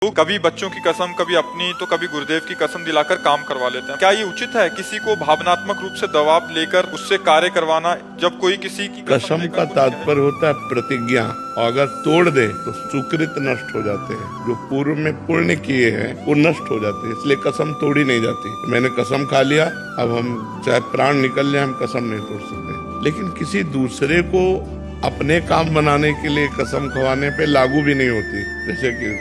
तो कभी बच्चों की कसम, कभी अपनी, तो कभी गुरुदेव की कसम दिलाकर काम करवा लेते हैं। क्या ये उचित है किसी को भावनात्मक रूप से दबाव लेकर उससे कार्य करवाना, जब कोई किसी की कसम का तात्पर्य होता है प्रतिज्ञा, और अगर तोड़ दे तो सुकृत नष्ट हो जाते हैं। जो पूर्व में पुण्य किए हैं वो नष्ट हो जाते हैं, इसलिए कसम तोड़ी नहीं जाती। मैंने कसम खा लिया, अब हम चाहे प्राण निकल जाए हम कसम नहीं तोड़ सकते। लेकिन किसी दूसरे को अपने काम बनाने के लिए कसम खवाने पे लागू भी नहीं होती। जैसे कि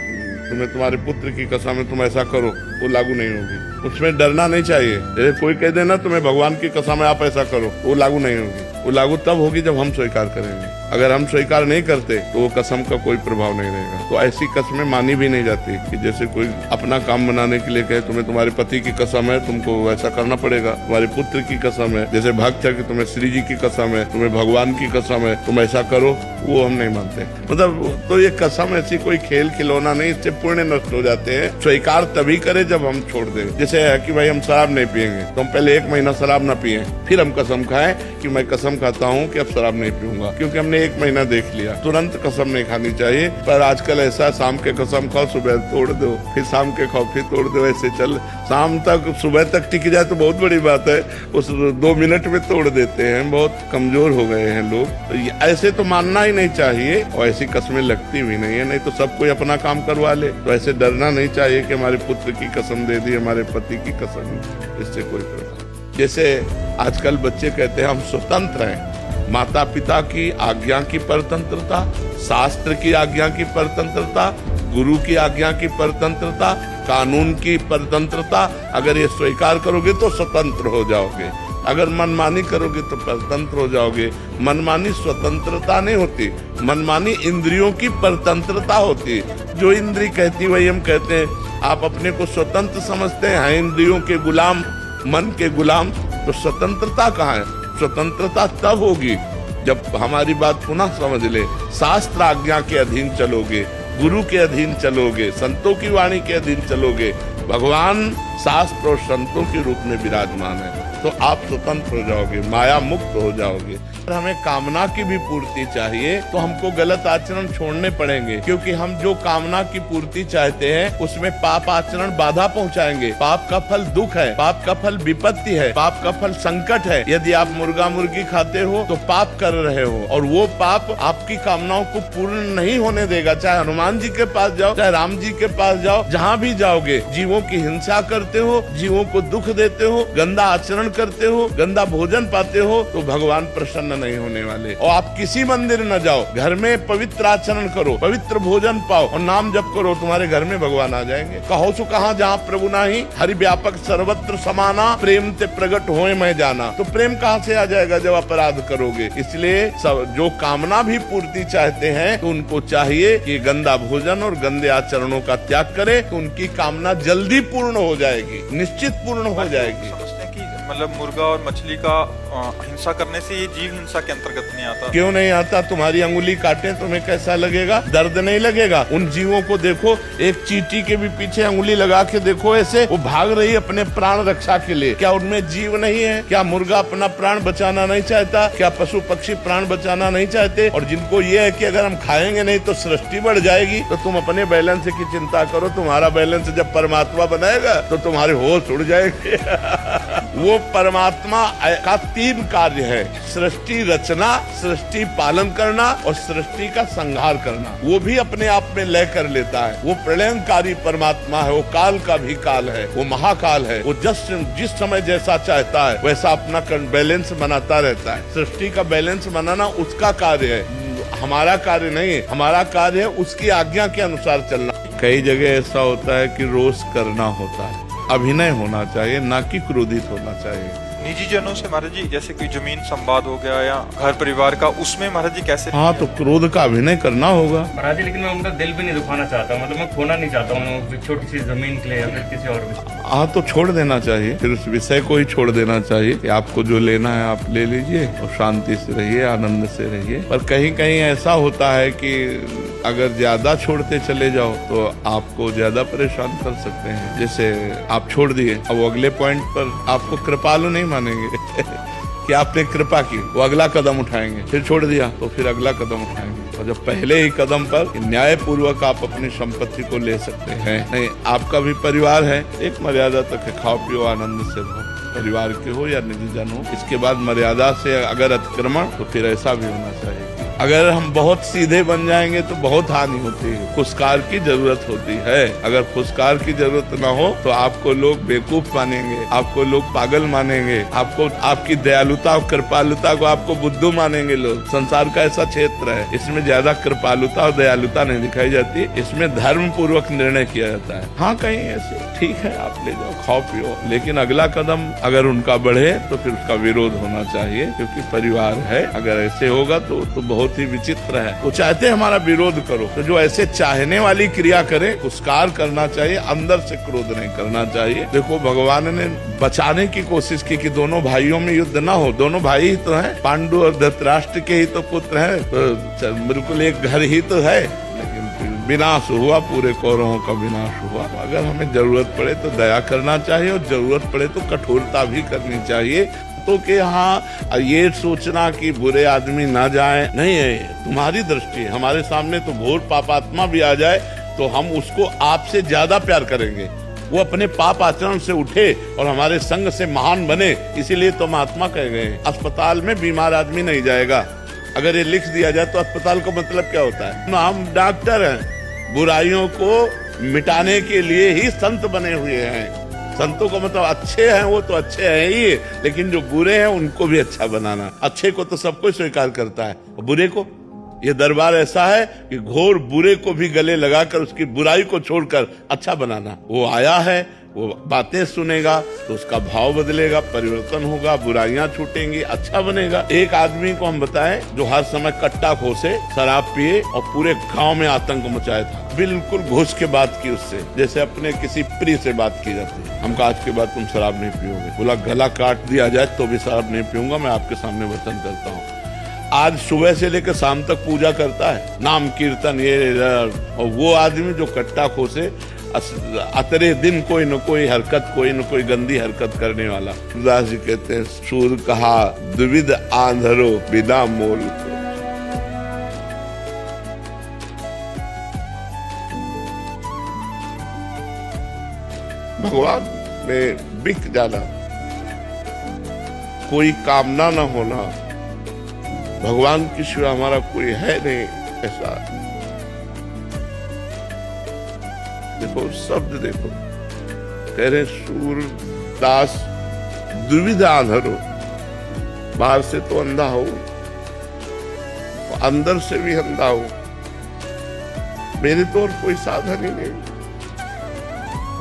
तुम्हें तुम्हारे पुत्र की कसम है तुम ऐसा करो, वो लागू नहीं होगी। उसमें डरना नहीं चाहिए। जैसे कोई कह देना तुम्हें भगवान की कसम है आप ऐसा करो, वो लागू नहीं होगी। वो लागू तब होगी जब हम स्वीकार करेंगे। अगर हम स्वीकार नहीं करते तो वो कसम का कोई प्रभाव नहीं रहेगा। तो ऐसी कसमें मानी भी नहीं जाती कि जैसे कोई अपना काम बनाने के लिए कहे तुम्हें तुम्हारे पति की कसम है तुमको ऐसा करना पड़ेगा, तुम्हारे पुत्र की कसम है, जैसे भक्त है कि तुम्हें श्री जी की कसम है, तुम्हें भगवान की कसम है, तुम ऐसा करो, वो हम नहीं मानते। मतलब तो ये कसम ऐसी कोई खेल खिलौना नहीं, इससे पुण्य नष्ट हो जाते हैं। स्वीकार तभी करे जब हम छोड़ दें। जैसे है कि भाई हम शराब नहीं पियेंगे, तो हम पहले 1 महीना शराब ना पिए, फिर हम कसम खाएं कि मैं कसम खाता हूँ कि अब शराब नहीं पीऊंगा, क्योंकि हमने 1 महीना देख लिया। तुरंत कसम नहीं खानी चाहिए। पर आजकल ऐसा शाम के कसम खाओ, सुबह तोड़ दो, फिर शाम के खाओ, फिर तोड़ दो, ऐसे चल शाम तक सुबह तक टिक जाए तो बहुत बड़ी बात है। उस 2 मिनट में तोड़ देते हैं। बहुत कमजोर हो गए हैं लोग। तो ऐसे तो मानना ही नहीं चाहिए, और ऐसी कसमें लगती भी नहीं है। नहीं तो सब कोई अपना काम करवा ले। तो ऐसे डरना नहीं चाहिए कि हमारे पुत्र की कसम दे दी, हमारे पति की कसम, इससे कोई प्रभाव। जैसे आजकल बच्चे कहते हैं हम स्वतंत्र हैं, माता पिता की आज्ञा की परतंत्रता, शास्त्र की आज्ञा की परतंत्रता, गुरु की आज्ञा की परतंत्रता, कानून की परतंत्रता। अगर ये स्वीकार करोगे तो स्वतंत्र हो जाओगे, अगर मनमानी करोगे तो परतंत्र हो जाओगे। मनमानी स्वतंत्रता नहीं होती, मनमानी इंद्रियों की परतंत्रता होती। जो इंद्री कहती वही हम कहते हैं। आप अपने को स्वतंत्र समझते हैं, इंद्रियों के गुलाम, मन के गुलाम, तो स्वतंत्रता कहाँ है? स्वतंत्रता तब होगी जब हमारी बात पुनः समझ ले। शास्त्र आज्ञा के अधीन चलोगे, गुरु के अधीन चलोगे, संतों की वाणी के अधीन चलोगे। भगवान शास्त्र और संतों के रूप में विराजमान है, तो आप स्वतंत्र हो जाओगे, माया मुक्त हो जाओगे। हमें कामना की भी पूर्ति चाहिए तो हमको गलत आचरण छोड़ने पड़ेंगे, क्योंकि हम जो कामना की पूर्ति चाहते हैं उसमें पाप आचरण बाधा पहुंचाएंगे। पाप का फल दुख है, पाप का फल विपत्ति है, पाप का फल संकट है। यदि आप मुर्गा मुर्गी खाते हो तो पाप कर रहे हो, और वो पाप आपकी कामनाओं को पूर्ण नहीं होने देगा। चाहे हनुमान जी के पास जाओ, चाहे राम जी के पास जाओ, जहाँ भी जाओगे जीवों की हिंसा करते हो, जीवों को दुख देते हो, गंदा आचरण करते हो, गंदा भोजन पाते हो, तो भगवान प्रसन्न नहीं होने वाले। और आप किसी मंदिर न जाओ, घर में पवित्र आचरण करो, पवित्र भोजन पाओ और नाम जप करो, तुम्हारे घर में भगवान आ जाएंगे। कहो सो कहाँ जहाँ प्रभु नाही, हरि व्यापक सर्वत्र समाना, प्रेम ते प्रकट होए मैं जाना। तो प्रेम कहाँ से आ जाएगा जब अपराध करोगे? इसलिए जो कामना भी पूर्ति चाहते हैं तो उनको चाहिए कि गंदा भोजन और गंदे आचरणों का त्याग करे, तो उनकी कामना जल्दी पूर्ण हो जाएगी, निश्चित पूर्ण हो जाएगी। मतलब मुर्गा और मछली का हिंसा करने से ये जीव हिंसा के अंतर्गत नहीं आता। क्यों नहीं आता? तुम्हारी अंगुली काटे तुम्हें कैसा लगेगा? दर्द नहीं लगेगा? उन जीवों को देखो, एक चींटी के भी पीछे अंगुली लगा के देखो, ऐसे वो भाग रही है अपने प्राण रक्षा के लिए। क्या उनमें जीव नहीं है? क्या मुर्गा अपना प्राण बचाना नहीं चाहता? क्या पशु पक्षी प्राण बचाना नहीं चाहते? और जिनको ये है कि अगर हम खाएंगे नहीं तो सृष्टि बढ़ जाएगी, तो तुम अपने बैलेंस की चिंता करो। तुम्हारा बैलेंस जब परमात्मा बनाएगा तो तुम्हारे होश उड़ जाएंगे। वो परमात्मा का 3 कार्य है: सृष्टि रचना, सृष्टि पालन करना और सृष्टि का संहार करना। वो भी अपने आप में लय कर लेता है। वो प्रलयंकारी परमात्मा है, वो काल का भी काल है, वो महाकाल है। वो जिस समय जैसा चाहता है वैसा अपना बैलेंस बनाता रहता है। सृष्टि का बैलेंस बनाना उसका कार्य है, हमारा कार्य नहीं है। हमारा कार्य है उसकी आज्ञा के अनुसार चलना। कई जगह ऐसा होता है कि रोज करना होता है, अभिनय होना चाहिए, ना कि क्रोधित होना चाहिए। निजी जनों से महाराज जी, जैसे कोई जमीन संवाद हो गया या घर परिवार का, उसमें महाराज जी कैसे? हाँ, तो क्रोध का अभिनय करना होगा महाराज जी, लेकिन मैं उनका दिल भी नहीं दुखाना चाहता। मतलब मैं खोना नहीं चाहता हूँ छोटी सी जमीन के लिए या फिर किसी और विषय। हाँ, तो छोड़ देना चाहिए, फिर उस विषय को ही छोड़ देना चाहिए कि आपको जो लेना है आप ले लीजिए और शांति से रहिए, आनंद से रहिए। पर कहीं कहीं ऐसा होता है कि अगर ज्यादा छोड़ते चले जाओ तो आपको ज्यादा परेशान कर सकते हैं। जैसे आप छोड़ दिए, अब अगले पॉइंट पर आपको कृपालु नहीं मानेंगे कि आपने कृपा की, वो अगला कदम उठाएंगे, फिर छोड़ दिया तो फिर अगला कदम उठाएंगे। और जब पहले ही कदम पर न्याय पूर्वक आप अपनी संपत्ति को ले सकते हैं, नहीं आपका भी परिवार है, एक मर्यादा तक है, खाओ पियो आनंद से रहो, परिवार के हो या निजी जन हो। इसके बाद मर्यादा से अगर अतिक्रमण, तो फिर ऐसा भी होना चाहिए। अगर हम बहुत सीधे बन जाएंगे तो बहुत हानि होती है, खुशकार की जरूरत होती है। अगर खुशकार की जरूरत ना हो तो आपको लोग बेवकूफ मानेंगे, आपको लोग पागल मानेंगे, आपको आपकी दयालुता और कृपालुता को आपको बुद्धू मानेंगे लोग। संसार का ऐसा क्षेत्र है, इसमें ज्यादा कृपालुता और दयालुता नहीं दिखाई जाती, इसमें धर्म पूर्वक निर्णय किया जाता है। हाँ कहीं ऐसे ठीक है आप ले जाओ खाओ पियो, लेकिन अगला कदम अगर उनका बढ़े तो फिर उसका विरोध होना चाहिए, क्योंकि परिवार है। अगर ऐसे होगा तो बहुत ही विचित्र है। वो चाहते हैं हमारा विरोध करो, तो जो ऐसे चाहने वाली क्रिया करे उसकार करना चाहिए, अंदर से क्रोध नहीं करना चाहिए। देखो भगवान ने बचाने की कोशिश की कि दोनों भाइयों में युद्ध ना हो, दोनों भाई ही तो हैं, पांडु और धृतराष्ट्र के ही तो पुत्र हैं, तो बिल्कुल एक घर ही तो है, लेकिन विनाश हुआ, पूरे कौरवों का विनाश हुआ। अगर हमें जरूरत पड़े तो दया करना चाहिए और जरूरत पड़े तो कठोरता भी करनी चाहिए। तो कि हाँ ये सोचना कि बुरे आदमी ना जाए, नहीं है तुम्हारी दृष्टि। हमारे सामने तो घोर पापात्मा भी आ जाए तो हम उसको आपसे ज्यादा प्यार करेंगे, वो अपने पाप आचरण से उठे और हमारे संग से महान बने, इसीलिए तो महात्मा कहे गए। अस्पताल में बीमार आदमी नहीं जाएगा, अगर ये लिख दिया जाए तो अस्पताल का मतलब क्या होता है? हम डॉक्टर हैं, बुराइयों को मिटाने के लिए ही संत बने हुए हैं। संतों का मतलब अच्छे हैं, वो तो अच्छे हैं ही, लेकिन जो बुरे हैं उनको भी अच्छा बनाना। अच्छे को तो सब कोई स्वीकार करता है, और बुरे को, ये दरबार ऐसा है कि घोर बुरे को भी गले लगाकर उसकी बुराई को छोड़कर अच्छा बनाना। वो आया है, वो बातें सुनेगा तो उसका भाव बदलेगा, परिवर्तन होगा, बुराइयां छूटेंगी, अच्छा बनेगा। एक आदमी को हम बताएं जो हर समय कट्टा खोसे, शराब पिए और पूरे गांव में आतंक मचाया था, बिल्कुल घुस के बात की उससे, जैसे अपने किसी प्रिय से बात की जाती है। हमको आज के बाद तुम शराब नहीं पियोगे, बोला गला काट दिया जाए तो भी शराब नहीं पीऊंगा, मैं आपके सामने वचन करता हूँ। आज सुबह से लेकर शाम तक पूजा करता है, नाम कीर्तन ये, और वो आदमी जो कट्टा खोसे अतरे दिन कोई न कोई हरकत, कोई न कोई गंदी हरकत करने वाला। दास जी कहते हैं सूर कहा द्विविध आंधरो बिना मोल को। भगवान में बिक जाना, कोई कामना न होना, भगवान की सिवा हमारा कोई है नहीं, ऐसा। देखो शब्द देखो, कह रहे सूरदास द्विविध आंधरो, बाहर से तो अंधा हो, अंदर से भी अंधा हो, मेरे तो और कोई साधन ही नहीं।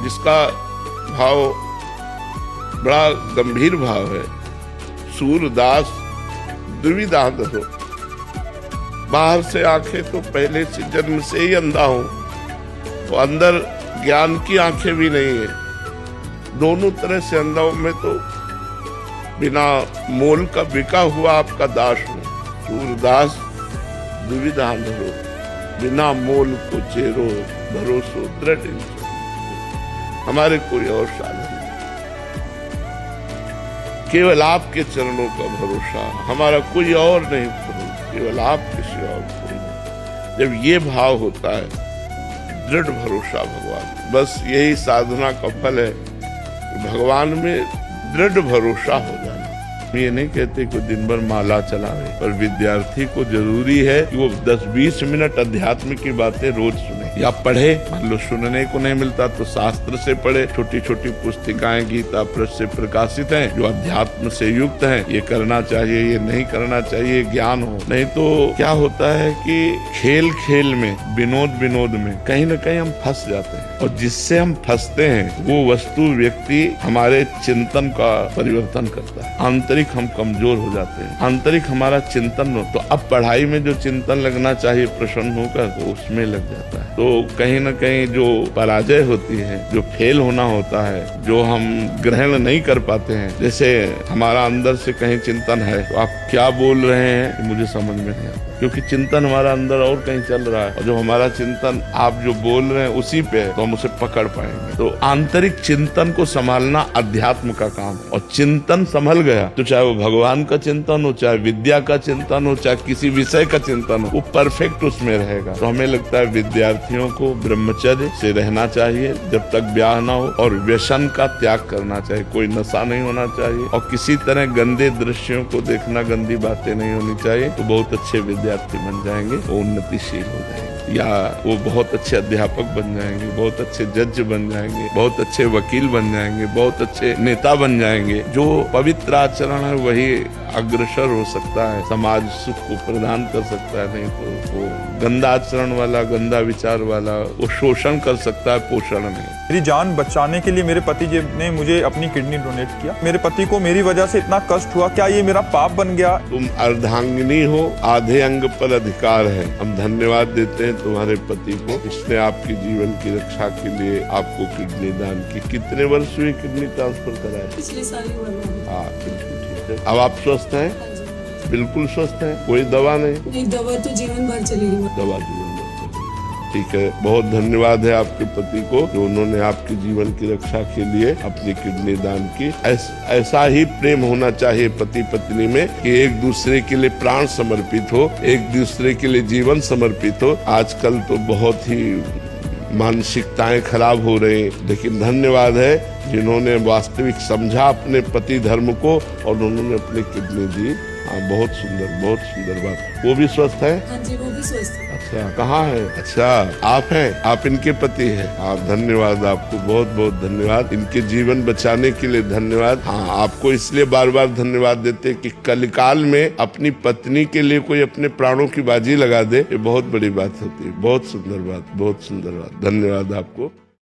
जिसका भाव बड़ा गंभीर भाव है, सूरदास द्विविध आंधरो, बाहर से आंखें तो पहले से जन्म से ही अंधा हो, तो अंदर ज्ञान की आंखें भी नहीं है, दोनों तरह से अंधा हूं मैं, तो बिना मोल का बिका हुआ आपका दास हूं। सूरदास द्विविध आंधरो, बिना मोल को चेरो भरोसो दृढ़। हमारे कोई और साधन नहीं, केवल आपके चरणों का भरोसा, हमारा कोई और नहीं, केवल आपके सिवा और कोई नहीं। जब ये भाव होता है, दृढ़ भरोसा भगवान, बस यही साधना का फल है, भगवान में दृढ़ भरोसा हो जाना। ये नहीं कहते कि दिन भर माला चलावे, पर विद्यार्थी को जरूरी है कि वो 10-20 मिनट अध्यात्म की बातें रोज सुने या पढ़े। मान लो सुनने को नहीं मिलता तो शास्त्र से पढ़े, छोटी छोटी पुस्तिकाएं गीता प्रेस से प्रकाशित हैं जो अध्यात्म से युक्त हैं, ये करना चाहिए, ये नहीं करना चाहिए, ज्ञान हो। नहीं तो क्या होता है कि खेल खेल में, विनोद विनोद में कहीं न कहीं हम फंस जाते हैं, और जिससे हम फंसते हैं वो वस्तु व्यक्ति हमारे चिंतन का परिवर्तन करता है। आंतरिक हम कमजोर हो जाते हैं, आंतरिक हमारा चिंतन हो, तो अब पढ़ाई में जो चिंतन लगना चाहिए प्रसन्न होकर, तो उसमें लग जाता है। तो कहीं न कहीं जो पराजय होती है, जो फेल होना होता है, जो हम ग्रहण नहीं कर पाते हैं, जैसे हमारा अंदर से कहीं चिंतन है तो आप क्या बोल रहे हैं मुझे समझ में नहीं आता। क्योंकि चिंतन हमारा अंदर और कहीं चल रहा है, और जो हमारा चिंतन आप जो बोल रहे हैं उसी पे है, तो हम उसे पकड़ पाएंगे। तो आंतरिक चिंतन को संभालना अध्यात्म का काम है, और चिंतन संभल गया तो चाहे वो भगवान का चिंतन हो, चाहे विद्या का चिंतन हो, चाहे किसी विषय का चिंतन हो, वो परफेक्ट उसमें रहेगा। तो हमें लगता है विद्यार्थियों को ब्रह्मचर्य से रहना चाहिए जब तक ब्याह ना हो, और व्यसन का त्याग करना चाहिए, कोई नशा नहीं होना चाहिए, और किसी तरह गंदे दृश्यों को देखना, गंदी बातें नहीं होनी चाहिए। तो बहुत अच्छे विद्यार्थी बन जाएंगे, वो उन्नतिशील हो जाएंगे, या वो बहुत अच्छे अध्यापक बन जाएंगे, बहुत अच्छे जज बन जाएंगे, बहुत अच्छे वकील बन जाएंगे, बहुत अच्छे नेता बन जाएंगे। जो पवित्र आचरण है वही अग्रसर हो सकता है, समाज सुख को प्रदान कर सकता है। नहीं तो वो गंदा आचरण वाला, गंदा विचार वाला, वो शोषण कर सकता है, पोषण नहीं। मेरी जान बचाने के लिए मेरे पति जी ने मुझे अपनी किडनी डोनेट किया। मेरे पति को मेरी वजह से इतना कष्ट हुआ, क्या ये मेरा पाप बन गया? तुम अर्धांगिनी हो, आधे अंग पर अधिकार है। हम धन्यवाद देते हैं तुम्हारे पति को, इसने आपके जीवन की रक्षा के लिए आपको किडनी दान की। कितने वर्ष हुए किडनी ट्रांसफर कराए? पिछले साल ही हुआ। हाँ, बिल्कुल ठीक है। अब आप स्वस्थ हैं? बिल्कुल स्वस्थ हैं, कोई दवा नहीं? दवा तो जीवन भर चलेगी। दवा जीवन भर चलेगी, ठीक है। बहुत धन्यवाद है आपके पति को जो उन्होंने आपके जीवन की रक्षा के लिए अपनी किडनी दान की। ऐसा ही प्रेम होना चाहिए पति पत्नी में कि एक दूसरे के लिए प्राण समर्पित हो, एक दूसरे के लिए जीवन समर्पित हो। आजकल तो बहुत ही मानसिकताएं खराब हो रही, लेकिन धन्यवाद है जिन्होंने वास्तविक समझा अपने पति धर्म को और उन्होंने अपनी किडनी दी। हाँ, बहुत सुंदर बात। वो भी स्वस्थ है? हाँ जी, वो भी स्वस्थ है। अच्छा, कहाँ है? अच्छा, आप हैं, आप इनके पति हैं। हाँ, धन्यवाद आपको, बहुत बहुत धन्यवाद। इनके जीवन बचाने के लिए धन्यवाद। हाँ, आपको इसलिए बार बार धन्यवाद देते कि कलिकाल में अपनी पत्नी के लिए कोई अपने प्राणों की बाजी लगा दे, ये बहुत बड़ी बात होती है। बहुत सुंदर बात, बहुत सुंदर बात। धन्यवाद आपको।